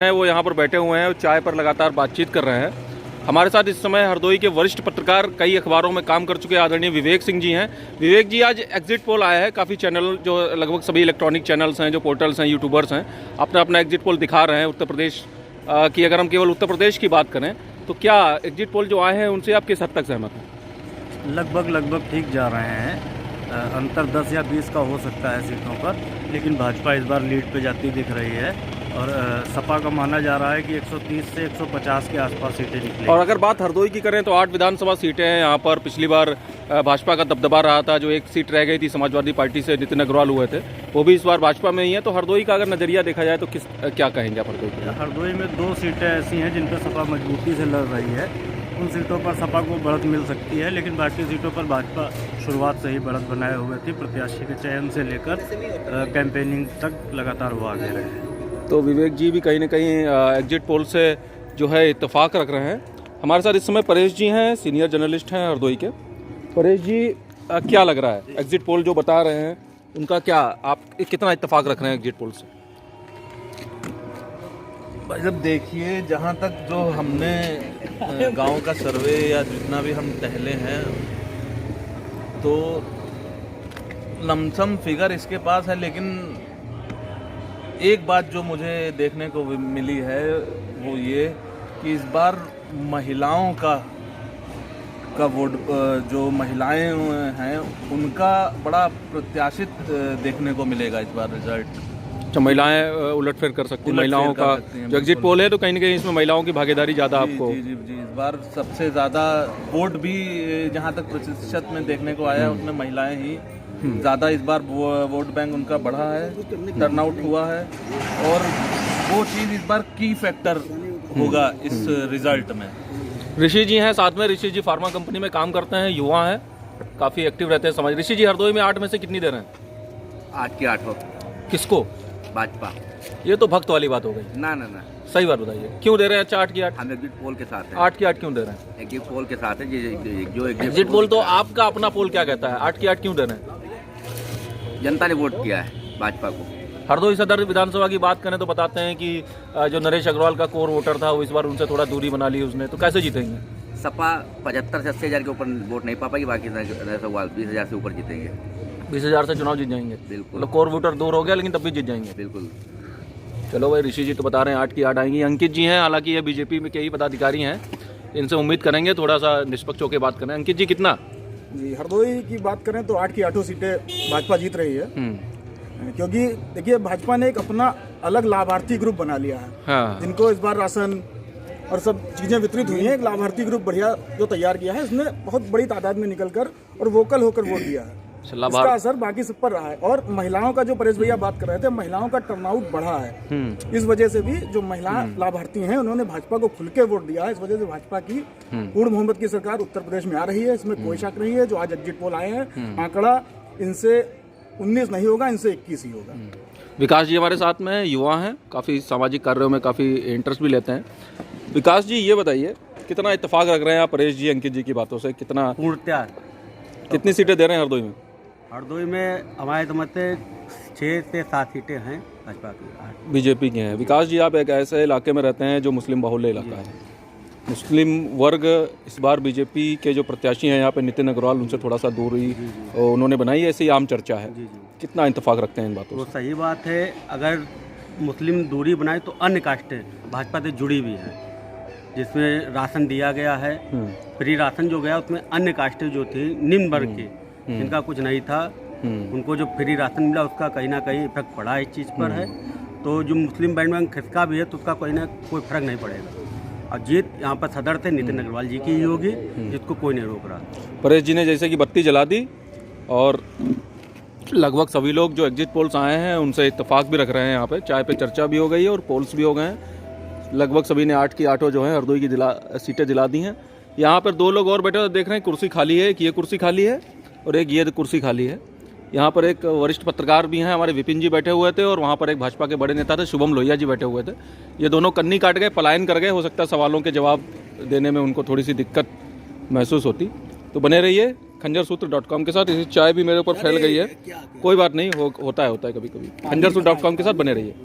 हैं वो यहाँ पर बैठे हुए हैं और चाय पर लगातार बातचीत कर रहे हैं। हमारे साथ इस समय हरदोई के वरिष्ठ पत्रकार, कई अखबारों में काम कर चुके आदरणीय विवेक सिंह जी हैं। विवेक जी, आज एग्जिट पोल आया है, काफ़ी चैनल जो लगभग सभी इलेक्ट्रॉनिक चैनल्स हैं, जो पोर्टल्स हैं, यूट्यूबर्स हैं, अपना अपना एग्जिट पोल दिखा रहे हैं। उत्तर प्रदेश की अगर हम केवल उत्तर प्रदेश की बात करें तो क्या एग्जिट पोल जो आए हैं उनसे आप किस हद तक सहमत हैं? लगभग ठीक जा रहे हैं। अंतर 10 या 20 का हो सकता है सीटों पर, लेकिन भाजपा इस बार लीड पे जाती दिख रही है और सपा का माना जा रहा है कि 130 से 150 के आसपास सीटें निकलेंगी। और अगर बात हरदोई की करें तो 8 विधानसभा सीटें हैं यहाँ पर। पिछली बार भाजपा का दबदबा रहा था, जो एक सीट रह गई थी समाजवादी पार्टी से नितिन अग्रवाल हुए थे, वो भी इस बार भाजपा में ही है। तो हरदोई का अगर नजरिया देखा जाए तो क्या कहेंगे आप हरदोई को? हरदोई में 2 सीटें ऐसी हैं जिन पर सपा मजबूती से लड़ रही है। उन सीटों पर सपा को बढ़त मिल सकती है, लेकिन बाकी सीटों पर भाजपा शुरुआत से ही बढ़त बनाए हुए थी। प्रत्याशी के चयन से लेकर कैंपेनिंग तक लगातार वो आगे रहे हैं। तो विवेक जी भी कहीं ना कहीं एग्जिट पोल से जो है इत्तेफाक रख रहे हैं। हमारे साथ इस समय परेश जी हैं, सीनियर जर्नलिस्ट हैं हरदोई के। परेश जी, क्या लग रहा है एग्जिट पोल जो बता रहे हैं उनका, क्या आप कितना इत्तेफाक रख रहे हैं एग्जिट पोल से? जब देखिए, जहाँ तक जो हमने गांव का सर्वे या जितना भी हम टहले हैं, तो लमसम फिगर इसके पास है। लेकिन एक बात जो मुझे देखने को मिली है वो ये कि इस बार महिलाओं का वोट, जो महिलाएं हैं उनका बड़ा प्रत्याशित देखने को मिलेगा इस बार रिजल्ट। अच्छा, महिलाएं उलटफेर कर सकती हैं, महिलाओं का जो एग्जिट पोल है तो कहीं ना कहीं इसमें महिलाओं की भागीदारी ज़्यादा आपको? जी, इस बार सबसे ज़्यादा वोट भी जहाँ तक प्रतिशत में देखने को आया उसमें महिलाएं ही ज़्यादा इस बार वोट बैंक उनका बढ़ा है, टर्नआउट हुआ है। और वो चीज़ इस बार की फैक्टर होगा इस रिजल्ट में। ऋषि जी हैं साथ में। ऋषि जी फार्मा कंपनी में काम करते हैं, युवा हैं, काफ़ी एक्टिव रहते हैं समाज। ऋषि जी, हरदोई में 8 में से कितनी दे रहे हैं? 8 की 8 हो। किसको? भाजपा। ये तो भक्त वाली बात हो गई। ना, सही बात बताइए, क्यों दे रहे हैं 8 की 8? हम एग्जिट पोल के साथ हैं। 8 की 8 क्यों दे रहे हैं? एग्जिट पोल के साथ है जो एग्जिट पोल तो आपका अपना पोल क्या कहता है? 8 की 8 क्यों दे रहे हैं? जनता ने वोट किया है भाजपा को। हरदोई सदर विधानसभा की बात करें तो बताते हैं कि जो नरेश अग्रवाल का कोर वोटर था वो इस बार उनसे थोड़ा दूरी बना ली उसने, तो कैसे जीतेंगे? सपा 75 से 80 हज़ार के ऊपर वोट नहीं पा पाएगी, बाकी 20,000 से ऊपर जीतेंगे। 20,000 से चुनाव जीत जाएंगे? बिल्कुल। मतलब कोर वोटर दूर हो गया लेकिन तब भी जीत जाएंगे? बिल्कुल। चलो भाई, ऋषि जी तो बता रहे हैं 8 की 8 आएंगी। अंकित जी हैं, हालांकि ये बीजेपी में के ही पदाधिकारी हैं, इनसे उम्मीद करेंगे थोड़ा सा निष्पक्ष होकर बात करें। अंकित जी, कितना? जी, हरदोई की बात करें तो 8 की 8 सीटें भाजपा जीत रही है। क्योंकि देखिए, भाजपा ने एक अपना अलग लाभार्थी ग्रुप बना लिया है। हाँ। जिनको इस बार राशन और सब चीज़ें वितरित हुई हैं। एक लाभार्थी ग्रुप बढ़िया जो तैयार किया है, इसने बहुत बड़ी तादाद में निकलकर और वोकल होकर वोट दिया है। इसका असर बाकी सब पर रहा है। और महिलाओं का जो परेश भैया बात कर रहे थे, महिलाओं का टर्नआउट बढ़ा है। इस वजह से भी जो महिला लाभार्थी हैं उन्होंने भाजपा को खुल के वोट दिया है। इस वजह से भाजपा की पूर्ण बहुमत की सरकार उत्तर प्रदेश में आ रही है, इसमें कोई शक नहीं है। जो आज एग्जिट पोल आए हैं, आंकड़ा इनसे 19 नहीं होगा, इनसे 21 ही होगा। विकास जी हमारे साथ में युवा हैं, काफ़ी सामाजिक कार्यों में काफ़ी इंटरेस्ट भी लेते हैं। विकास जी, ये बताइए, कितना इत्तेफाक रख रहे हैं आप परेश जी, अंकित जी की बातों से? कितना पूर्णतः कितनी सीटें दे रहे हैं हरदोई में? हरदोई में हमारे समझ से 6 से 7 सीटें हैं भाजपा की, बीजेपी की हैं। विकास जी, आप एक ऐसे इलाके में रहते हैं जो मुस्लिम बाहुल्य इलाका है। मुस्लिम वर्ग इस बार बीजेपी के जो प्रत्याशी हैं यहाँ पे नितिन अग्रवाल, उनसे थोड़ा सा दूरी उन्होंने बनाई है, ऐसी आम चर्चा है। कितना इत्तेफाक रखते हैं इन बातों तो से? सही बात है। अगर मुस्लिम दूरी बनाए तो अन्य कास्टें भाजपा से जुड़ी भी हैं, जिसमें राशन दिया गया है। फ्री राशन जो गया उसमें अन्य कास्टें जो थी निम्न वर्ग की, जिनका कुछ नहीं था, उनको जो फ्री राशन मिला उसका कहीं ना कहीं इफेक्ट पड़ा इस चीज़ पर है। तो जो मुस्लिम बैंडवैगन खिसका भी है तो उसका कोई ना कोई फर्क नहीं पड़ेगा। और जीत यहाँ पर सदर से नितिन अग्रवाल जी की ही होगी, जिसको कोई नहीं रोक रहा। परेश जी ने जैसे कि बत्ती जला दी और लगभग सभी लोग जो एग्जिट पोल्स आए हैं उनसे इत्तेफाक भी रख रहे हैं। यहाँ पे चाय पे चर्चा भी हो गई है और पोल्स भी हो गए हैं। लगभग सभी ने 8 की 8 जो है हरदोई की सीटें दिला दी हैं। यहाँ पर 2 लोग और बैठे हुए देख रहे हैं, कुर्सी खाली है। एक ये कुर्सी खाली है और एक ये कुर्सी खाली है। यहाँ पर एक वरिष्ठ पत्रकार भी हैं, हमारे विपिन जी बैठे हुए थे, और वहाँ पर एक भाजपा के बड़े नेता थे, शुभम लोहिया जी बैठे हुए थे। ये दोनों कन्नी काट गए, पलायन कर गए। हो सकता है सवालों के जवाब देने में उनको थोड़ी सी दिक्कत महसूस होती। तो बने रहिए खंजरसूत्र.com के साथ। इसी चाय भी मेरे ऊपर फैल गई है, कोई बात नहीं, होता है कभी कभी। खंजरसूत्र.com के साथ बने रहिए।